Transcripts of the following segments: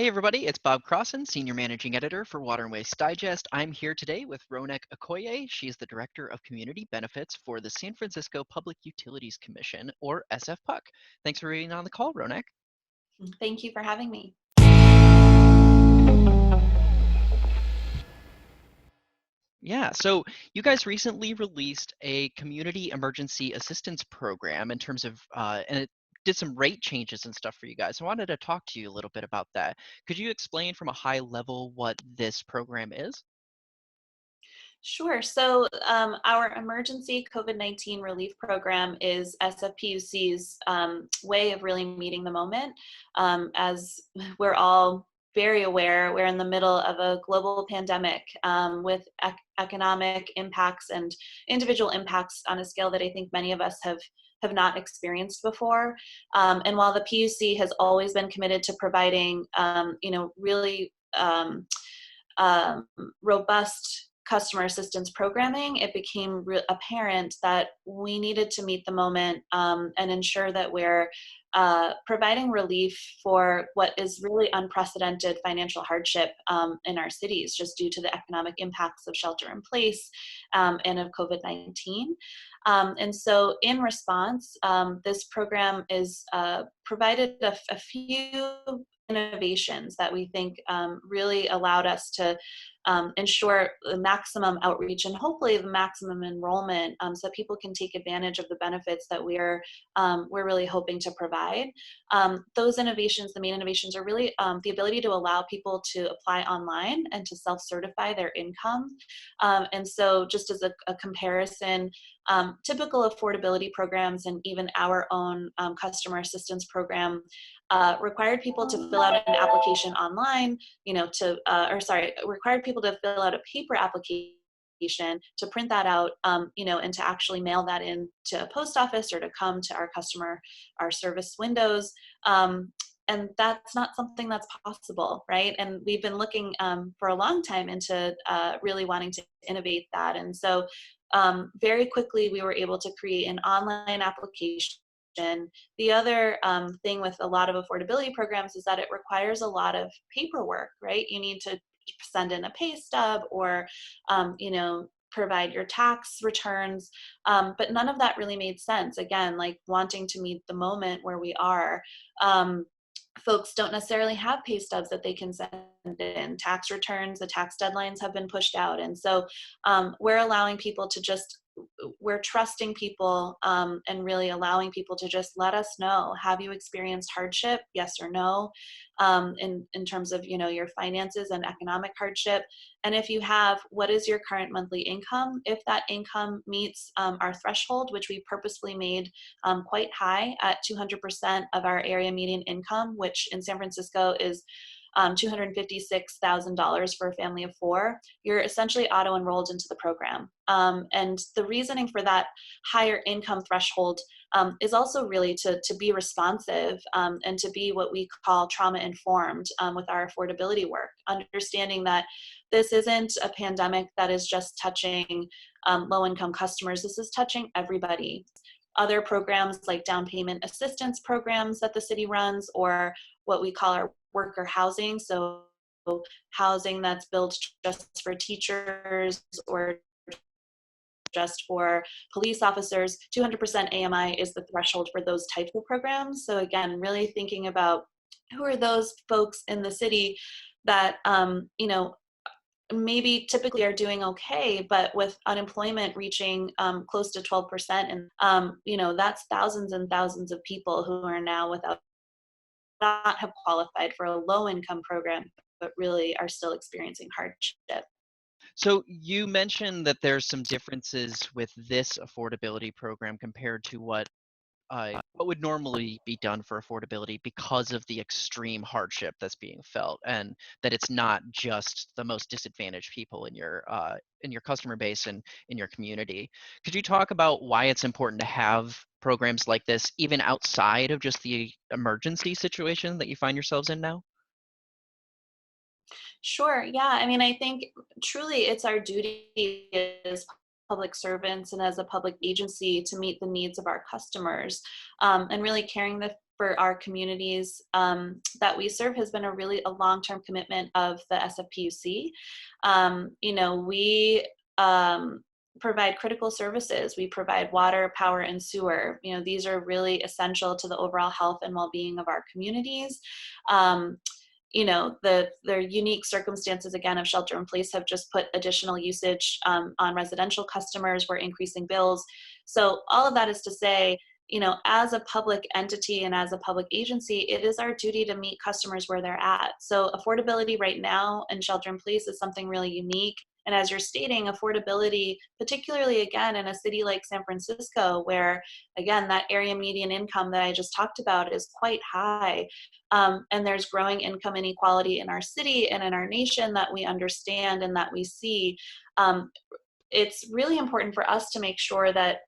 Hey everybody, it's Bob Crossan, Senior Managing Editor for Water and Waste Digest. I'm here today with Ronak Okoye. She's the Director of Community Benefits for the San Francisco Public Utilities Commission, or SFPUC. Thanks for being on the call, Ronak. Thank you for having me. Yeah, so you guys recently released a community emergency assistance program in terms of, and it did some rate changes and stuff for you guys. I wanted to talk to you a little bit about that. Could you explain from a high level what this program is? Sure. So, our emergency COVID-19 relief program is SFPUC's way of really meeting the moment. As we're all very aware, we're in the middle of a global pandemic with economic impacts and individual impacts on a scale that I think many of us have not experienced before. And while the PUC has always been committed to providing, really robust customer assistance programming, it became apparent that we needed to meet the moment and ensure that we're providing relief for what is really unprecedented financial hardship in our cities, just due to the economic impacts of shelter in place and of COVID-19. And so in response, this program is provided a few innovations that we think really allowed us to ensure the maximum outreach and hopefully the maximum enrollment, so that people can take advantage of the benefits that we're really hoping to provide. Those innovations, the main innovations, are really the ability to allow people to apply online and to self-certify their income. And so just as a comparison, typical affordability programs and even our own customer assistance program required people to fill out an application online, required people to fill out a paper application, to print that out, and to actually mail that in to a post office or to come to our service windows. And that's not something that's possible, right? And we've been looking for a long time into really wanting to innovate that. And so very quickly, we were able to create an online application. The other thing with a lot of affordability programs is that it requires a lot of paperwork, right? You need to send in a pay stub or, provide your tax returns. But none of that really made sense. Again, like wanting to meet the moment where we are. Folks don't necessarily have pay stubs that they can send in. Tax returns, the tax deadlines have been pushed out. And so we're allowing people to we're trusting people and really allowing people to just let us know, have you experienced hardship? Yes or no, in terms of, your finances and economic hardship. And if you have, what is your current monthly income? If that income meets our threshold, which we purposefully made quite high at 200% of our area median income, which in San Francisco is $256,000 for a family of four, you're essentially auto-enrolled into the program. And the reasoning for that higher income threshold is also really to be responsive and to be what we call trauma-informed with our affordability work, understanding that this isn't a pandemic that is just touching low-income customers. This is touching everybody. Other programs like down payment assistance programs that the city runs, or what we call our worker housing, so housing that's built just for teachers or just for police officers, 200% AMI is the threshold for those types of programs. So again, really thinking about who are those folks in the city that, maybe typically are doing okay, but with unemployment reaching close to 12%. And, that's thousands and thousands of people who are now not have qualified for a low income program, but really are still experiencing hardship. So you mentioned that there's some differences with this affordability program compared to what would normally be done for affordability because of the extreme hardship that's being felt, and that it's not just the most disadvantaged people in your customer base and in your community. Could you talk about why it's important to have programs like this, even outside of just the emergency situation that you find yourselves in now? Sure. Yeah. I mean, I think truly it's our duty as public servants and as a public agency to meet the needs of our customers, and really for our communities that we serve has been a long-term commitment of the SFPUC. We provide critical services. We provide water, power, and sewer. These are really essential to the overall health and well-being of our communities. Their unique circumstances, again, of shelter in place have just put additional usage on residential customers. We're increasing bills. So all of that is to say, as a public entity and as a public agency, it is our duty to meet customers where they're at. So affordability right now in shelter in place is something really unique. And as you're stating, affordability, particularly again in a city like San Francisco, where again, that area median income that I just talked about is quite high. And there's growing income inequality in our city and in our nation that we understand and that we see. It's really important for us to make sure that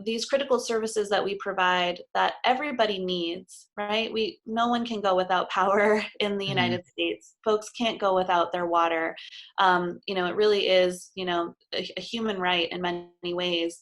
these critical services that we provide that everybody needs, right? No one can go without power in the United States. Folks can't go without their water. It really is, a human right in many ways.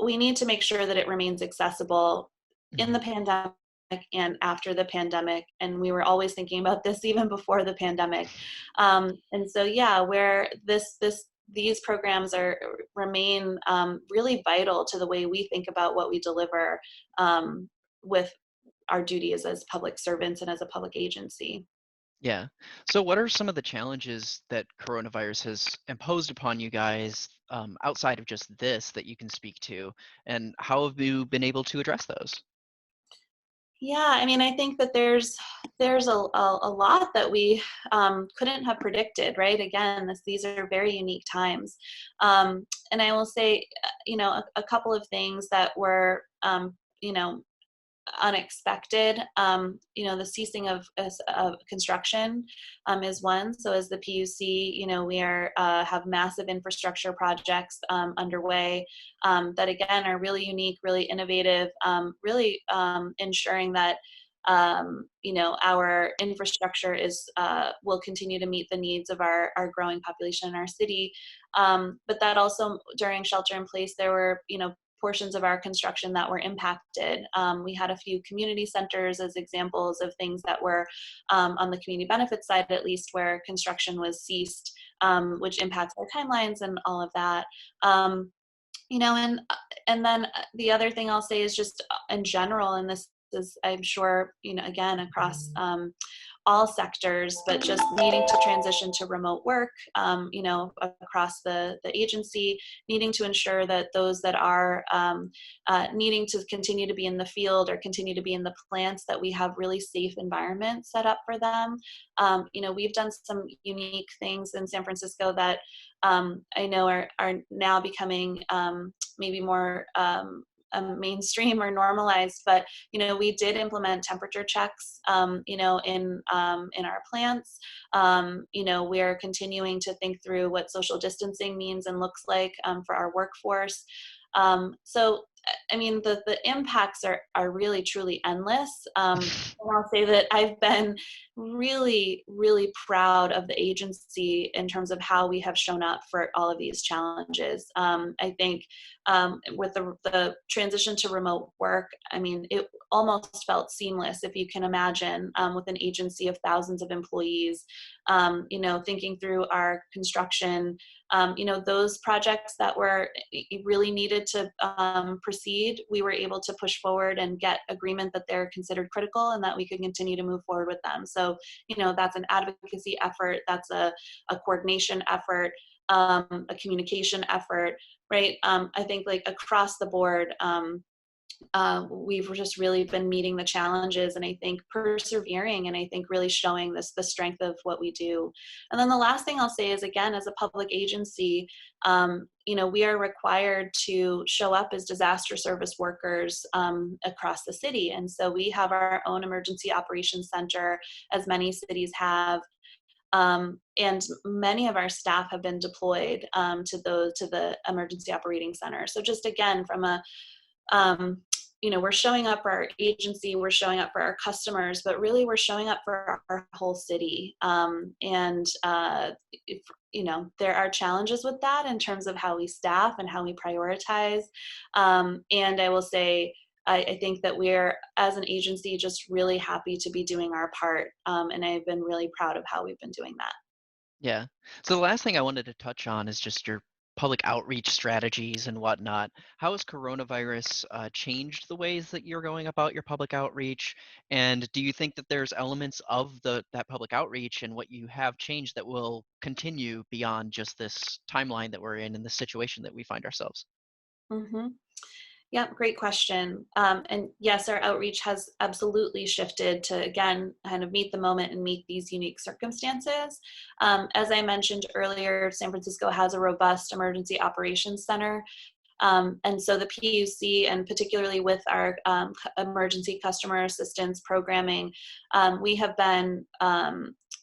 We need to make sure that it remains accessible in the pandemic and after the pandemic. And we were always thinking about this even before the pandemic. And so, yeah, where these programs remain really vital to the way we think about what we deliver with our duties as public servants and as a public agency. Yeah. So what are some of the challenges that coronavirus has imposed upon you guys outside of just this that you can speak to? And how have you been able to address those? Yeah, I think that there's a lot that we couldn't have predicted, right? Again, these are very unique times. And I will say, a couple of things that were, unexpected. The ceasing of construction is one. So as the PUC, we have massive infrastructure projects underway that again are really unique, really innovative, really ensuring that our infrastructure will continue to meet the needs of our growing population in our city. But that also during shelter in place, there were portions of our construction that were impacted. We had a few community centers as examples of things that were on the community benefit side, at least, where construction was ceased, which impacts our timelines and all of that. And then the other thing I'll say is just in general, and this is, I'm sure, again, across all sectors, but just needing to transition to remote work, across the agency, needing to ensure that those that are needing to continue to be in the field or continue to be in the plants, that we have really safe environments set up for them. We've done some unique things in San Francisco that I know are now becoming maybe more mainstream or normalized, but we did implement temperature checks in our plants. We are continuing to think through what social distancing means and looks like for our workforce. So the impacts are really truly endless. And I'll say that I've been really, really proud of the agency in terms of how we have shown up for all of these challenges. I think with the transition to remote work, it almost felt seamless, if you can imagine, with an agency of thousands of employees, thinking through our construction, those projects that were really needed to proceed, we were able to push forward and get agreement that they're considered critical and that we could continue to move forward with them. So, that's an advocacy effort, that's a coordination effort, a communication effort, right? I think across the board, we've just really been meeting the challenges and I think persevering and I think really showing the strength of what we do. And then the last thing I'll say is, again, as a public agency, we are required to show up as disaster service workers across the city. And so we have our own emergency operations center, as many cities have. And many of our staff have been deployed to the emergency operating center. So just again, from a we're showing up for our agency, we're showing up for our customers, but really we're showing up for our whole city. There are challenges with that in terms of how we staff and how we prioritize. And I will say, I think that we're, as an agency, just really happy to be doing our part. And I've been really proud of how we've been doing that. Yeah. So the last thing I wanted to touch on is just your public outreach strategies and whatnot. How has coronavirus changed the ways that you're going about your public outreach? And do you think that there's elements of that public outreach and what you have changed that will continue beyond just this timeline that we're in and the situation that we find ourselves? Hmm. Yeah, great question. And yes, our outreach has absolutely shifted to, again, kind of meet the moment and meet these unique circumstances. As I mentioned earlier, San Francisco has a robust emergency operations center. And so the PUC, and particularly with our emergency customer assistance programming, we have been,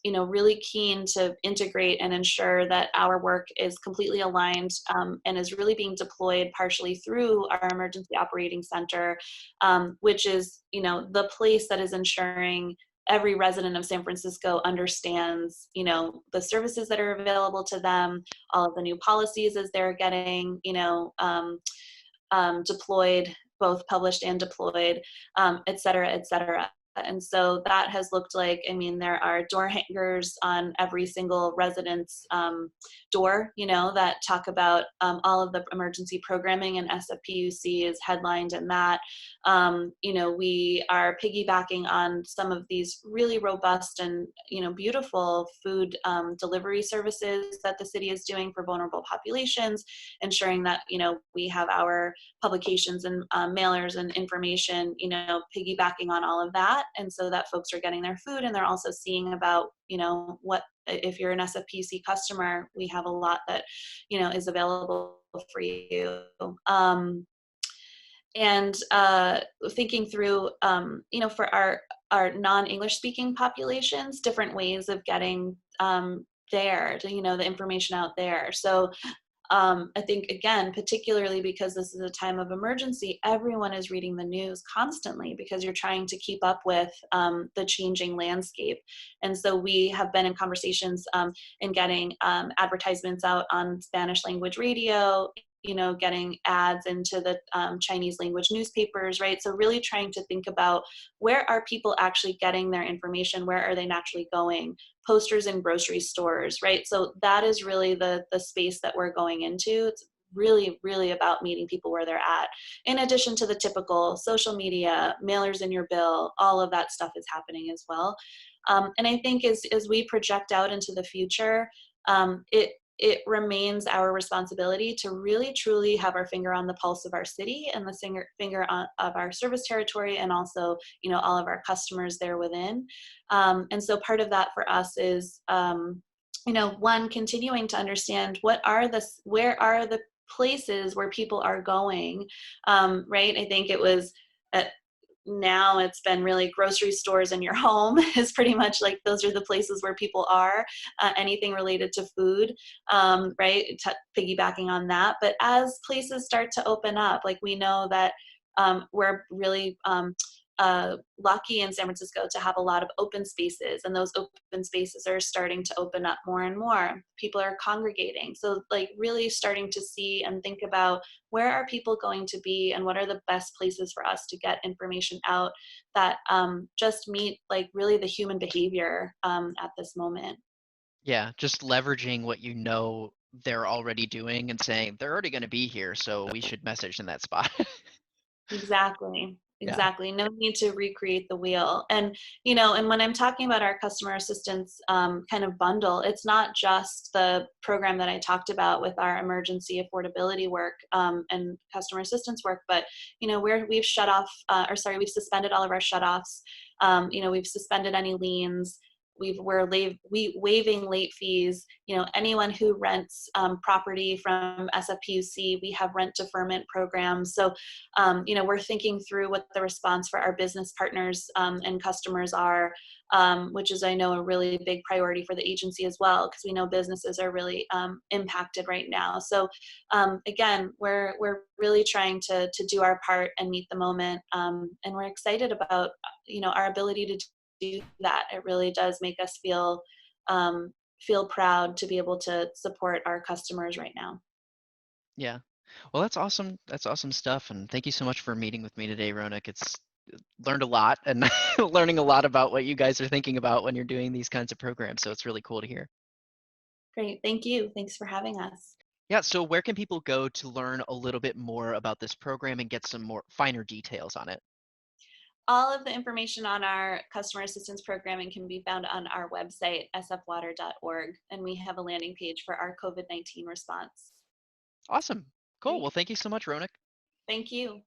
really keen to integrate and ensure that our work is completely aligned, and is really being deployed partially through our emergency operating center, which is, the place that is ensuring every resident of San Francisco understands, the services that are available to them, all of the new policies as they're getting, deployed, both published and deployed, et cetera, et cetera. And so that has looked like, I mean, there are door hangers on every single resident's door, that talk about all of the emergency programming, and SFPUC is headlined in that. We are piggybacking on some of these really robust and, beautiful food delivery services that the city is doing for vulnerable populations, ensuring that, we have our publications and mailers and information, piggybacking on all of that. And so that folks are getting their food, and they're also seeing about, what, if you're an SFPC customer, we have a lot that, is available for you. And thinking through, for our non-English speaking populations, different ways of getting there, to, the information out there. So I think, again, particularly because this is a time of emergency, everyone is reading the news constantly because you're trying to keep up with the changing landscape. And so we have been in conversations in getting advertisements out on Spanish language radio, getting ads into the Chinese language newspapers, right? So really trying to think about, where are people actually getting their information? Where are they naturally going? Posters in grocery stores, right? So that is really the space that we're going into. It's really, really about meeting people where they're at. In addition to the typical social media, mailers in your bill, all of that stuff is happening as well. And I think as we project out into the future, it remains our responsibility to really truly have our finger on the pulse of our city, and the finger of our service territory, and also, all of our customers there within. And so part of that for us is, one, continuing to understand where are the places where people are going, right? I think it was, now it's been really grocery stores in your home is pretty much like, those are the places where people are, anything related to food, right? Piggybacking on that. But as places start to open up, like, we know that we're really lucky in San Francisco to have a lot of open spaces, and those open spaces are starting to open up more and more. People are congregating. So, like, really starting to see and think about, where are people going to be, and what are the best places for us to get information out that just meet, like, really the human behavior at this moment. Yeah, just leveraging what you know they're already doing and saying they're already going to be here, so we should message in that spot. Exactly. Yeah. Exactly. No need to recreate the wheel. And when I'm talking about our customer assistance kind of bundle, it's not just the program that I talked about with our emergency affordability work and customer assistance work, but, we've shut off, we've suspended all of our shutoffs. We've suspended any liens. We're waiving late fees. Anyone who rents property from SFPUC, we have rent deferment programs. So, we're thinking through what the response for our business partners and customers are, which is, I know, a really big priority for the agency as well, because we know businesses are really impacted right now. So, again, we're really trying to do our part and meet the moment, and we're excited about our ability to do that. It really does make us feel proud to be able to support our customers right now. Yeah. Well, that's awesome. That's awesome stuff. And thank you so much for meeting with me today, Ronak. It's learned a lot and learning a lot about what you guys are thinking about when you're doing these kinds of programs. So it's really cool to hear. Great. Thank you. Thanks for having us. Yeah. So where can people go to learn a little bit more about this program and get some more finer details on it? All of the information on our customer assistance programming can be found on our website, sfwater.org, and we have a landing page for our COVID-19 response. Awesome. Cool. Great. Well, thank you so much, Ronak. Thank you.